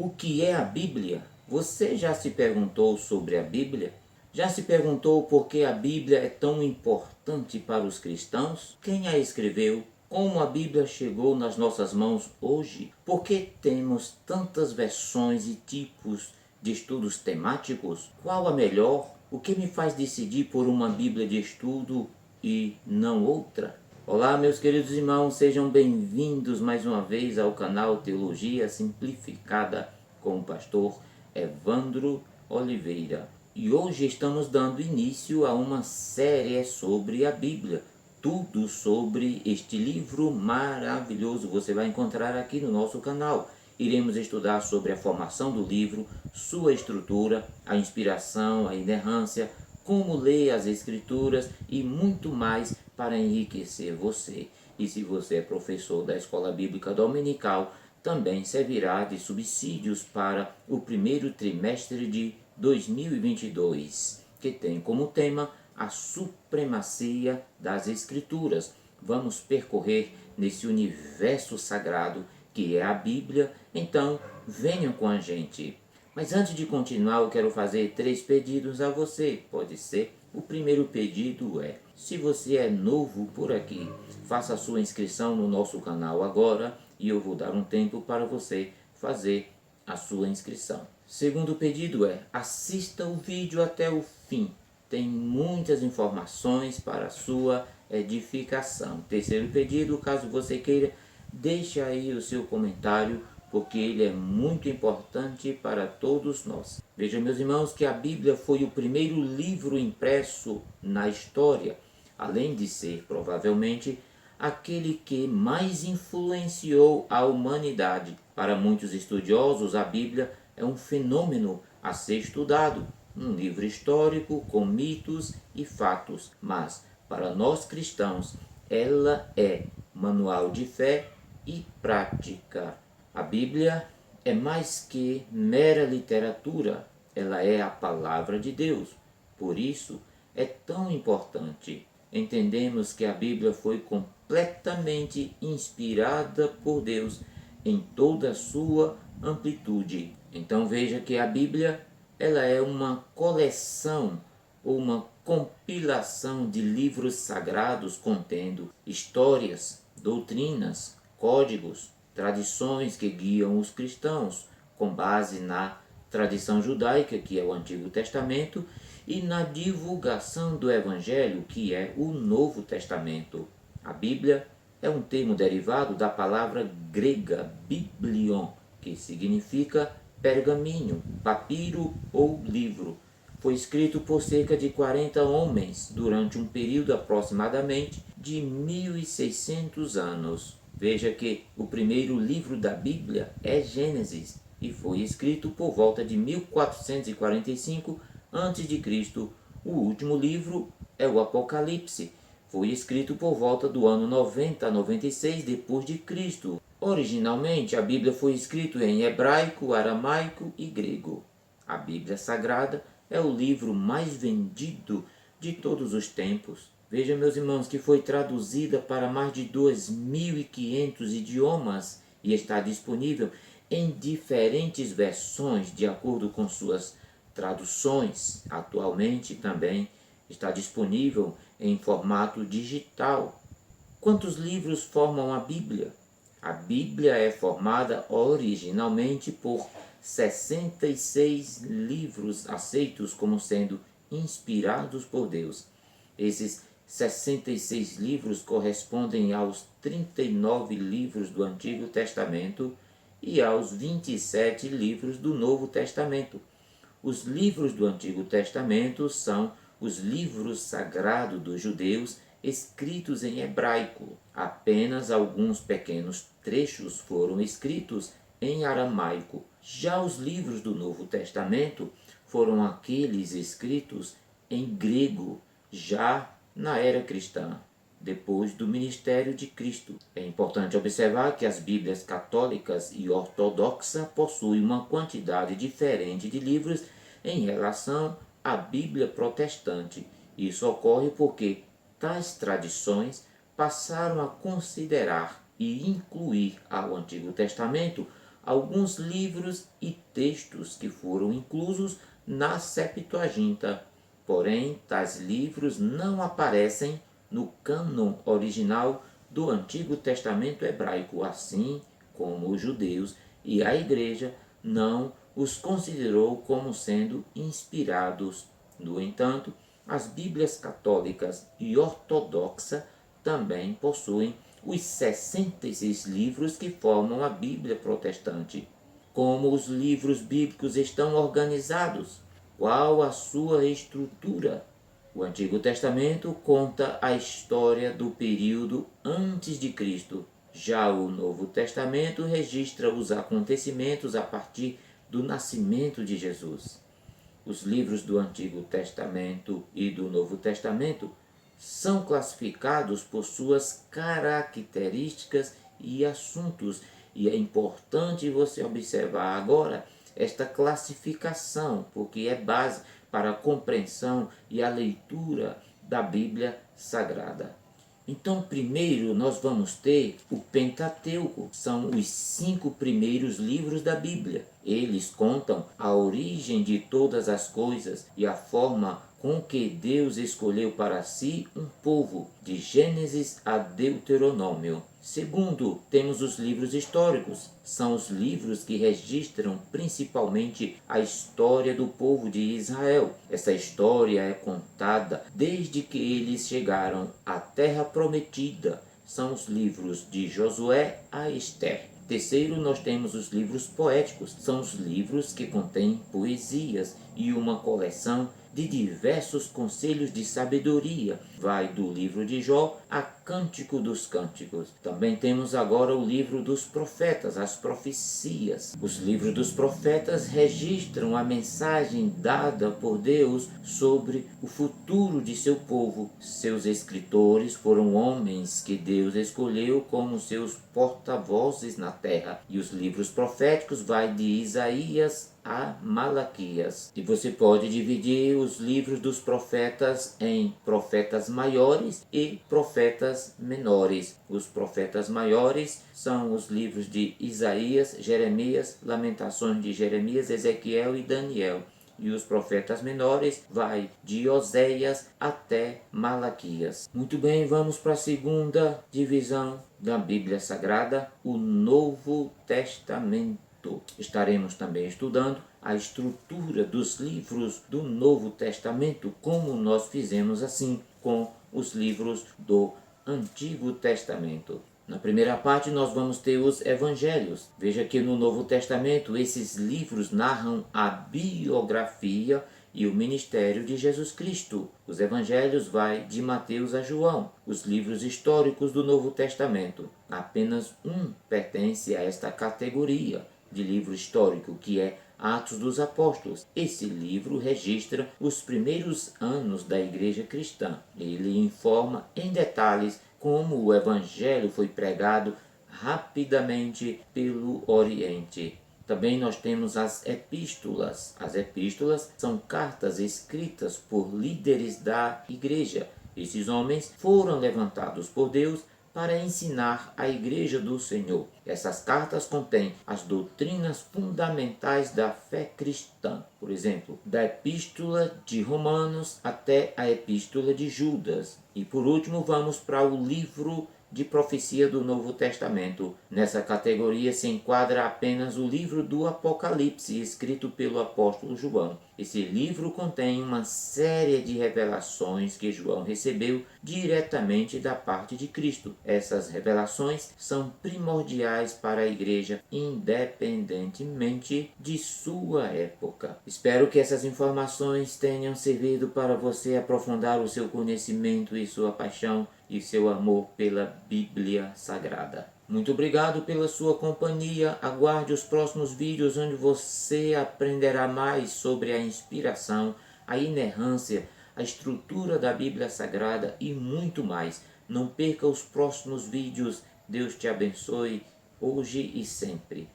O que é a Bíblia? Você já se perguntou sobre a Bíblia? Já se perguntou por que a Bíblia é tão importante para os cristãos? Quem a escreveu? Como a Bíblia chegou nas nossas mãos hoje? Por que temos tantas versões e tipos de estudos temáticos? Qual a melhor? O que me faz decidir por uma Bíblia de estudo e não outra? Olá, meus queridos irmãos, sejam bem-vindos mais uma vez ao canal Teologia Simplificada com o pastor Evandro Oliveira. E hoje estamos dando início a uma série sobre a Bíblia. Tudo sobre este livro maravilhoso você vai encontrar aqui no nosso canal. Iremos estudar sobre a formação do livro, sua estrutura, a inspiração, a inerrância, como ler as escrituras e muito mais para enriquecer você. E se você é professor da Escola Bíblica Dominical, também servirá de subsídios para o primeiro trimestre de 2022, que tem como tema a supremacia das Escrituras. Vamos percorrer nesse universo sagrado que é a Bíblia, então venham com a gente. Mas antes de continuar, eu quero fazer 3 pedidos a você, pode ser? O primeiro pedido é, se você é novo por aqui, faça a sua inscrição no nosso canal agora e eu vou dar um tempo para você fazer a sua inscrição. Segundo pedido é, assista o vídeo até o fim. Tem muitas informações para a sua edificação. Terceiro pedido, caso você queira, deixe aí o seu comentário, porque ele é muito importante para todos nós. Vejam, meus irmãos, que a Bíblia foi o primeiro livro impresso na história, além de ser, provavelmente, aquele que mais influenciou a humanidade. Para muitos estudiosos, a Bíblia é um fenômeno a ser estudado, um livro histórico com mitos e fatos, mas para nós cristãos ela é manual de fé e prática. A Bíblia é mais que mera literatura, ela é a palavra de Deus. Por isso é tão importante. Entendemos que a Bíblia foi completamente inspirada por Deus em toda a sua amplitude. Então veja que a Bíblia ela é uma coleção ou uma compilação de livros sagrados contendo histórias, doutrinas, códigos, tradições que guiam os cristãos com base na tradição judaica, que é o Antigo Testamento, e na divulgação do Evangelho, que é o Novo Testamento. A Bíblia é um termo derivado da palavra grega biblion, que significa pergaminho, papiro ou livro. Foi escrito por cerca de 40 homens durante um período aproximadamente de 1600 anos. Veja que o primeiro livro da Bíblia é Gênesis e foi escrito por volta de 1445 a.C. O último livro é o Apocalipse. Foi escrito por volta do ano 90 a 96 depois de Cristo. Originalmente, a Bíblia foi escrita em hebraico, aramaico e grego. A Bíblia Sagrada é o livro mais vendido de todos os tempos. Veja, meus irmãos, que foi traduzida para mais de 2.500 idiomas e está disponível em diferentes versões de acordo com suas traduções. Atualmente também está disponível em formato digital. Quantos livros formam a Bíblia? A Bíblia é formada originalmente por 66 livros aceitos como sendo inspirados por Deus. Esses 66 livros correspondem aos 39 livros do Antigo Testamento e aos 27 livros do Novo Testamento. Os livros do Antigo Testamento são os livros sagrados dos judeus escritos em hebraico. Apenas alguns pequenos trechos foram escritos em aramaico. Já os livros do Novo Testamento foram aqueles escritos em grego, já na era cristã, depois do ministério de Cristo. É importante observar que as Bíblias católicas e ortodoxas possuem uma quantidade diferente de livros em relação à Bíblia protestante. Isso ocorre porque tais tradições passaram a considerar e incluir ao Antigo Testamento alguns livros e textos que foram inclusos na Septuaginta. Porém, tais livros não aparecem no cânon original do Antigo Testamento hebraico, assim como os judeus e a Igreja não os considerou como sendo inspirados. No entanto, as Bíblias católicas e ortodoxa também possuem os 66 livros que formam a Bíblia protestante. Como os livros bíblicos estão organizados? Qual a sua estrutura? O Antigo Testamento conta a história do período antes de Cristo. Já o Novo Testamento registra os acontecimentos a partir do nascimento de Jesus. Os livros do Antigo Testamento e do Novo Testamento são classificados por suas características e assuntos, e é importante você observar agora esta classificação, porque é base para a compreensão e a leitura da Bíblia Sagrada. Então, primeiro nós vamos ter o Pentateuco, são os 5 primeiros livros da Bíblia. Eles contam a origem de todas as coisas e a forma com que Deus escolheu para si um povo, de Gênesis a Deuteronômio. Segundo, temos os livros históricos. São os livros que registram principalmente a história do povo de Israel. Essa história é contada desde que eles chegaram à Terra Prometida. São os livros de Josué a Esther. Terceiro, nós temos os livros poéticos. São os livros que contêm poesias e uma coleção de diversos conselhos de sabedoria. Vai do livro de Jó a Cântico dos Cânticos. Também temos agora o livro dos profetas, as profecias. Os livros dos profetas registram a mensagem dada por Deus sobre o futuro de seu povo. Seus escritores foram homens que Deus escolheu como seus porta-vozes na terra. E os livros proféticos vai de Isaías a Malaquias. E você pode dividir os livros dos profetas em profetas maiores e profetas menores. Os profetas maiores são os livros de Isaías, Jeremias, Lamentações de Jeremias, Ezequiel e Daniel. E os profetas menores vai de Oséias até Malaquias. Muito bem, vamos para a segunda divisão da Bíblia Sagrada, o Novo Testamento. Estaremos também estudando a estrutura dos livros do Novo Testamento, como nós fizemos assim com os livros do Antigo Testamento. Na primeira parte nós vamos ter os evangelhos. Veja que no Novo Testamento esses livros narram a biografia e o ministério de Jesus Cristo. Os evangelhos vai de Mateus a João. Os livros históricos do Novo Testamento. Apenas um pertence a esta categoria de livro histórico, que é Atos dos Apóstolos. Esse livro registra os primeiros anos da Igreja Cristã. Ele informa em detalhes como o Evangelho foi pregado rapidamente pelo Oriente. Também nós temos as epístolas. As epístolas são cartas escritas por líderes da Igreja. Esses homens foram levantados por Deus para ensinar a Igreja do Senhor. Essas cartas contêm as doutrinas fundamentais da fé cristã. Por exemplo, da Epístola de Romanos até a Epístola de Judas. E por último, vamos para o livro de profecia do Novo Testamento. Nessa categoria se enquadra apenas o livro do Apocalipse, escrito pelo apóstolo João. Esse livro contém uma série de revelações que João recebeu diretamente da parte de Cristo. Essas revelações são primordiais para a igreja, independentemente de sua época. Espero que essas informações tenham servido para você aprofundar o seu conhecimento e sua paixão e seu amor pela Bíblia Sagrada. Muito obrigado pela sua companhia. Aguarde os próximos vídeos onde você aprenderá mais sobre a inspiração, a inerrância, a estrutura da Bíblia Sagrada e muito mais. Não perca os próximos vídeos. Deus te abençoe hoje e sempre.